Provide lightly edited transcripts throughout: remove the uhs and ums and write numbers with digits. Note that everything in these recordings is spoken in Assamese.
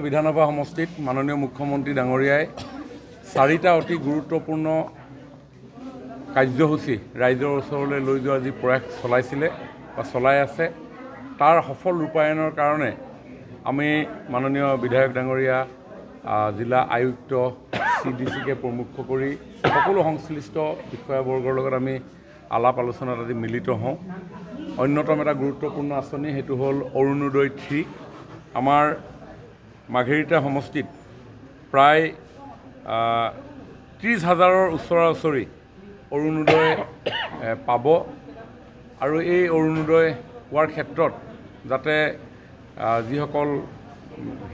বিধানসভা সমষ্টিত মাননীয় মুখ্যমন্ত্ৰী ডাঙৰীয়াই 4টা অতি গুৰুত্বপূৰ্ণ কাৰ্যসূচী ৰাইজৰ ওচৰলৈ লৈ যোৱাৰ যি প্ৰয়াস চলাইছিলে বা চলাই আছে তাৰ সফল ৰূপায়ণৰ কাৰণে আমি মাননীয় বিধায়ক ডাঙৰীয়া জিলা আয়ুক্ত CDCকে প্ৰমুখ কৰি সকলো সংশ্লিষ্ট বিষয়বৰ্গৰ লগত আমি আলাপ আলোচনাত আজি মিলিত হওঁ। অন্যতম এটা গুৰুত্বপূৰ্ণ আঁচনি সেইটো হ'ল অৰুণোদয় 3। আমাৰ মাঘেৰিটা সমষ্টিত প্ৰায় 30,000ৰ ওচৰা-ওচৰি অৰুণোদয় পাব আৰু এই অৰুণোদয় পোৱাৰ ক্ষেত্ৰত যাতে যিসকল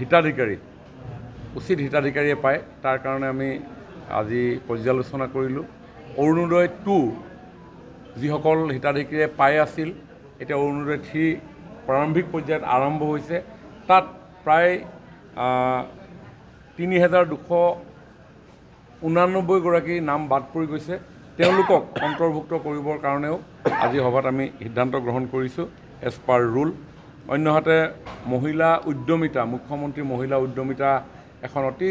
হিতাধিকাৰী উচিত হিতাধিকাৰীয়ে পায় তাৰ কাৰণে আমি আজি পৰ্যালোচনা কৰিলোঁ। অৰুণোদয় 2 যিসকল হিতাধিকাৰীয়ে পাই আছিল এতিয়া অৰুণোদয় 3 প্ৰাৰম্ভিক পৰ্যায়ত আৰম্ভ হৈছে। তাত প্ৰায় 3,289 গৰাকী নাম বাদ পৰি গৈছে। তেওঁলোকক অন্তৰ্ভুক্ত কৰিবৰ কাৰণেও আজি সভাত আমি সিদ্ধান্ত গ্ৰহণ কৰিছোঁ এজ পাৰ ৰুল। অন্যহাতে মহিলা উদ্যমিতা মুখ্যমন্ত্ৰী মহিলা উদ্যমিতা এখন অতি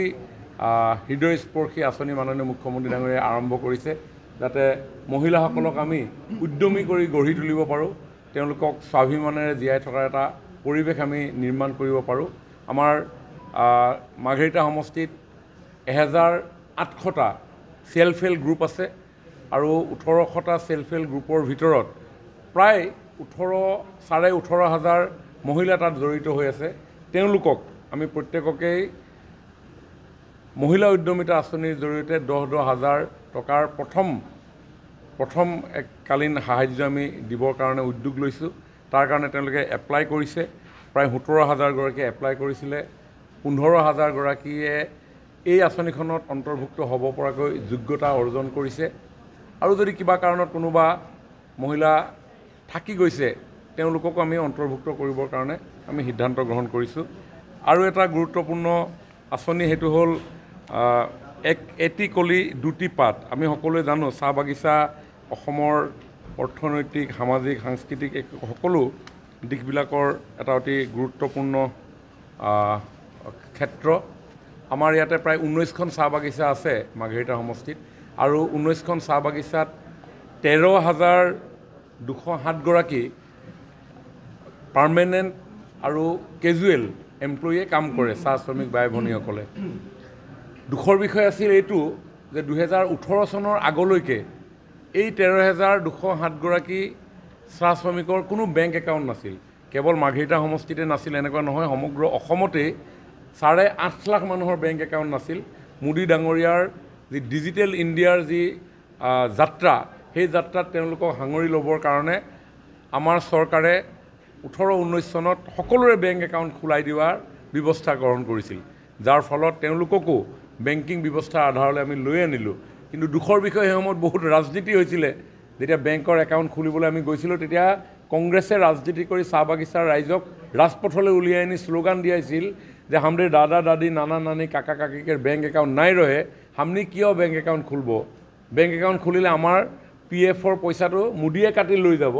হৃদয়স্পৰ্শী আঁচনি মাননীয় মুখ্যমন্ত্ৰী ডাঙৰীয়াই আৰম্ভ কৰিছে যাতে মহিলাসকলক আমি উদ্যমী কৰি গঢ়ি তুলিব পাৰোঁ, তেওঁলোকক স্বাভিমানেৰে জীয়াই থকাৰ এটা পৰিৱেশ আমি নিৰ্মাণ কৰিব পাৰোঁ। আমাৰ মাঘেৰিটা সমষ্টিত 1,800টা সেল্ফ হেল্প গ্ৰুপ আছে আৰু 1,800টা সেল্ফ হেল্প গ্ৰুপৰ ভিতৰত প্ৰায় 18,500 মহিলা তাত জড়িত হৈ আছে। তেওঁলোকক আমি প্ৰত্যেককেই মহিলা উদ্যমিতা আঁচনিৰ জৰিয়তে 10,000 টকাৰ প্ৰথম এককালীন সাহায্য আমি দিবৰ কাৰণে উদ্যোগ লৈছোঁ। তাৰ কাৰণে তেওঁলোকে এপ্লাই কৰিছে। প্ৰায় 17,000 গৰাকীয়ে এপ্লাই কৰিছিলে। 15,000 গৰাকীয়ে এই আঁচনিখনত অন্তৰ্ভুক্ত হ'ব পৰাকৈ যোগ্যতা অৰ্জন কৰিছে। আৰু যদি কিবা কাৰণত কোনোবা মহিলা থাকি গৈছে তেওঁলোককো আমি অন্তৰ্ভুক্ত কৰিবৰ কাৰণে আমি সিদ্ধান্ত গ্ৰহণ কৰিছোঁ। আৰু এটা গুৰুত্বপূৰ্ণ আঁচনি সেইটো হ'ল এটি কলি দুটি পাত। আমি সকলোৱে জানো চাহ বাগিচা অসমৰ অৰ্থনৈতিক সামাজিক সাংস্কৃতিক সকলো দিশবিলাকৰ এটা অতি গুৰুত্বপূৰ্ণ ক্ষেত্ৰ। আমাৰ ইয়াতে প্ৰায় 19খন চাহ বাগিচা আছে মাঘেৰিটা সমষ্টিত আৰু 19খন চাহ বাগিচাত 13,207 গৰাকী পাৰ্মানেণ্ট আৰু কেজুৱেল এমপ্লয়ীয়ে কাম কৰে চাহ শ্ৰমিক বাই ভনীসকলে। দুখৰ বিষয় আছিল এইটো যে 2018 চনৰ আগলৈকে এই 13,207 গৰাকী চাহ শ্ৰমিকৰ কোনো বেংক একাউণ্ট নাছিল। কেৱল মাঘেৰিটা সমষ্টিতে নাছিল এনেকুৱা নহয়, সমগ্ৰ অসমতে 8.5 লাখ মানুহৰ বেংক একাউণ্ট নাছিল। মোদী ডাঙৰীয়াৰ যি ডিজিটেল ইণ্ডিয়াৰ যি যাত্ৰা সেই যাত্ৰাত তেওঁলোকক সাঙুৰি ল'বৰ কাৰণে আমাৰ চৰকাৰে 18-19 চনত সকলোৰে বেংক একাউণ্ট খোলাই দিয়াৰ ব্যৱস্থা গ্ৰহণ কৰিছিল, যাৰ ফলত তেওঁলোককো বেংকিং ব্যৱস্থাৰ আধাৰলৈ আমি লৈ আনিলোঁ। কিন্তু দুখৰ বিষয় সেই সময়ত বহুত ৰাজনীতি হৈছিলে। যেতিয়া বেংকৰ একাউণ্ট খুলিবলৈ আমি গৈছিলোঁ তেতিয়া কংগ্ৰেছে ৰাজনীতি কৰি চাহ বাগিচাৰ ৰাইজক ৰাজপথলৈ উলিয়াই আনি শ্লোগান দিয়াইছিল যে হামৰে দাদা দাদি নানা নানি কাকা কাকিকেৰ বেংক একাউণ্ট নাই ৰহে, হামনি কিয় বেংক একাউণ্ট খুলিব, বেংক একাউণ্ট খুলিলে আমাৰ PFৰ পইচাটো মোদীয়ে কাটি লৈ যাব।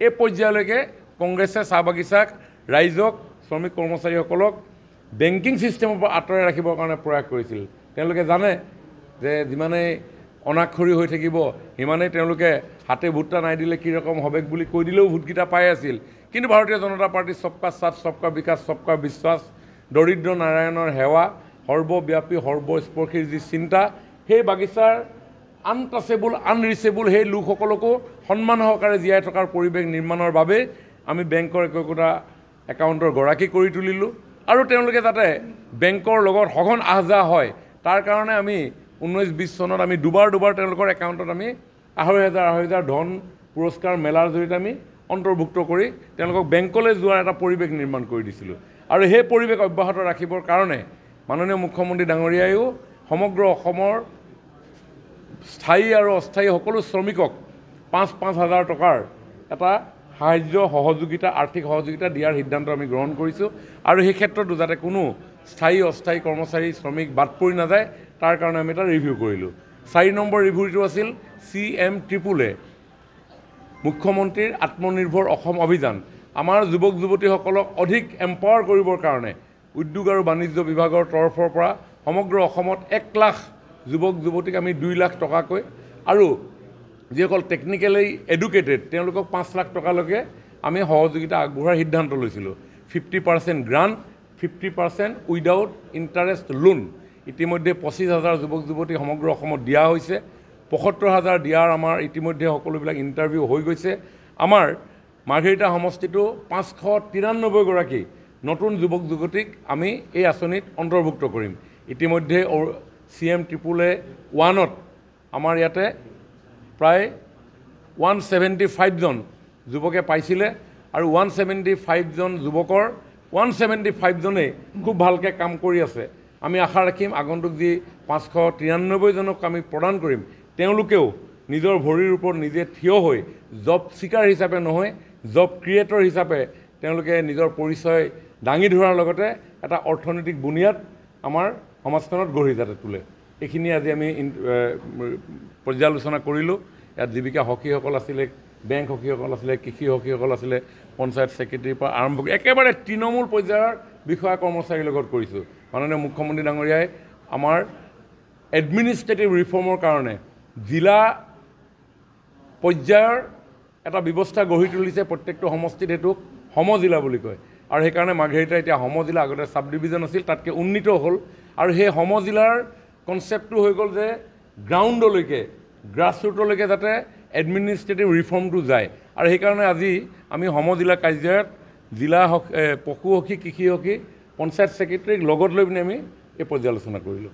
এই পৰ্যায়লৈকে কংগ্ৰেছে চাহ বাগিচাক ৰাইজক শ্ৰমিক কৰ্মচাৰীসকলক বেংকিং ছিষ্টেমৰ পৰা আঁতৰাই ৰাখিবৰ কাৰণে প্ৰয়াস কৰিছিল। তেওঁলোকে জানে যে যিমানেই অনাক্ষৰী হৈ থাকিব সিমানেই তেওঁলোকে হাতে ভোটটা নাই দিলে কি ৰকম হবে বুলি কৈ দিলেও ভোটকেইটা পাই আছিল। কিন্তু ভাৰতীয় জনতা পাৰ্টি সবকা সাথ সবকা বিকাশ সবকা বিশ্বাস দৰিদ্ৰ নাৰায়ণৰ সেৱা সৰ্বব্যাপী সৰ্বস্পৰ্শীৰ যি চিন্তা সেই বাগিচাৰ আনটাচেবল আনৰিচেবল সেই লোকসকলকো সন্মান সহকাৰে জীয়াই থকাৰ পৰিৱেশ নিৰ্মাণৰ বাবে আমি বেংকৰ একোটা একাউণ্টৰ গৰাকী কৰি তুলিলোঁ। আৰু তেওঁলোকে যাতে বেংকৰ লগত সঘন আহ যাহ হয় তাৰ কাৰণে আমি 19-20 চনত আমি দুবাৰ তেওঁলোকৰ একাউণ্টত আমি 2,500 ধন পুৰস্কাৰ মেলাৰ জৰিয়তে আমি অন্তৰ্ভুক্ত কৰি তেওঁলোকক বেংকলৈ যোৱাৰ এটা পৰিৱেশ নিৰ্মাণ কৰি দিছিলোঁ। আৰু সেই পৰিৱেশ অব্যাহত ৰাখিবৰ কাৰণে মাননীয় মুখ্যমন্ত্ৰী ডাঙৰীয়াইও সমগ্ৰ অসমৰ স্থায়ী আৰু অস্থায়ী সকলো শ্ৰমিকক 5,000 টকাৰ এটা সাহায্য সহযোগিতা আৰ্থিক সহযোগিতা দিয়াৰ সিদ্ধান্ত আমি গ্ৰহণ কৰিছোঁ। আৰু সেই ক্ষেত্ৰতো যাতে কোনো স্থায়ী অস্থায়ী কৰ্মচাৰী শ্ৰমিক বাদ পৰি নাযায় তাৰ কাৰণে আমি এটা ৰিভিউ কৰিলোঁ। 4 নম্বৰ ৰিভিউটো আছিল CMAAA মুখ্যমন্ত্ৰীৰ আত্মনিৰ্ভৰ অসম অভিযান। আমাৰ যুৱক যুৱতীসকলক অধিক এম্পাৱাৰ কৰিবৰ কাৰণে উদ্যোগ আৰু বাণিজ্য বিভাগৰ তৰফৰ পৰা সমগ্ৰ অসমত 1 লাখ যুৱক যুৱতীক আমি 2 লাখ টকাকৈ আৰু যিসকল টেকনিকেলি এডুকেটেড তেওঁলোকক 5 লাখ টকালৈকে আমি সহযোগিতা আগবঢ়াৰ সিদ্ধান্ত লৈছিলোঁ 50% গ্ৰাণ্ট 50% উইদাউট ইণ্টাৰেষ্ট লোন ইতিমধ্যে 25,000 যুৱক যুৱতী সমগ্ৰ অসমত দিয়া হৈছে 75,000 দিয়াৰ আমাৰ ইতিমধ্যে সকলোবিলাক ইণ্টাৰভিউ হৈ গৈছে আমাৰ মাৰ্ঘেৰিটা সমষ্টিটো 593 গৰাকী নতুন যুৱক যুৱতীক আমি এই আঁচনিত অন্তৰ্ভুক্ত কৰিম ইতিমধ্যে CM111ত আমাৰ ইয়াতে প্ৰায় 175 জন যুৱকে পাইছিলে আৰু 175 জন যুৱকৰ 175 জনে খুব ভালকৈ কাম কৰি আছে আমি আশা ৰাখিম আগন্তুক যি 593 জনক আমি প্ৰদান কৰিম তেওঁলোকেও নিজৰ ভৰিৰ ওপৰত নিজে থিয় হৈ জব সিকাৰ হিচাপে নহয় জব ক্ৰিয়েটৰ হিচাপে তেওঁলোকে নিজৰ পৰিচয় দাঙি ধৰাৰ লগতে এটা অৰ্থনৈতিক বুনিয়াদ আমাৰ সমাজখনত গঢ়ি যাতে তোলে এইখিনি আজি আমি পৰ্যালোচনা কৰিলোঁ ইয়াত জীৱিকা সখীসকল আছিলে বেংক সখীসকল আছিলে কৃষি সখীসকল আছিলে পঞ্চায়ত সেক্ৰেটাৰীৰ পৰা আৰম্ভ কৰি একেবাৰে তৃণমূল পৰ্যায়ৰ বিষয়া কৰ্মচাৰীৰ লগত কৰিছোঁ মাননীয় মুখ্যমন্ত্ৰী ডাঙৰীয়াই আমাৰ এডমিনিষ্ট্ৰেটিভ ৰিফৰ্মৰ কাৰণে জিলা পৰ্যায়ৰ এটা ব্যৱস্থা গঢ়ি তুলিছে প্ৰত্যেকটো সমষ্টিত হেতুক সমজিলা বুলি কয় আৰু সেইকাৰণে মাৰ্ঘেৰিটা এতিয়া সমজিলা আগতে সাব ডিভিজন আছিল তাতকৈ উন্নীত হ'ল আৰু সেই সমজিলাৰ কনচেপ্টটো হৈ গ'ল যে গ্ৰাউণ্ডলৈকে গ্ৰাছৰুটলৈকে যাতে এডমিনিষ্ট্ৰেটিভ ৰিফৰ্মটো যায় আৰু সেইকাৰণে আজি আমি সমজিলা কাৰ্যালয়ত জিলা পশু সখী কৃষি সখী পঞ্চায়ত সেক্ৰেটাৰীক লগত লৈ পিনে আমি এই পৰ্যালোচনা কৰিলোঁ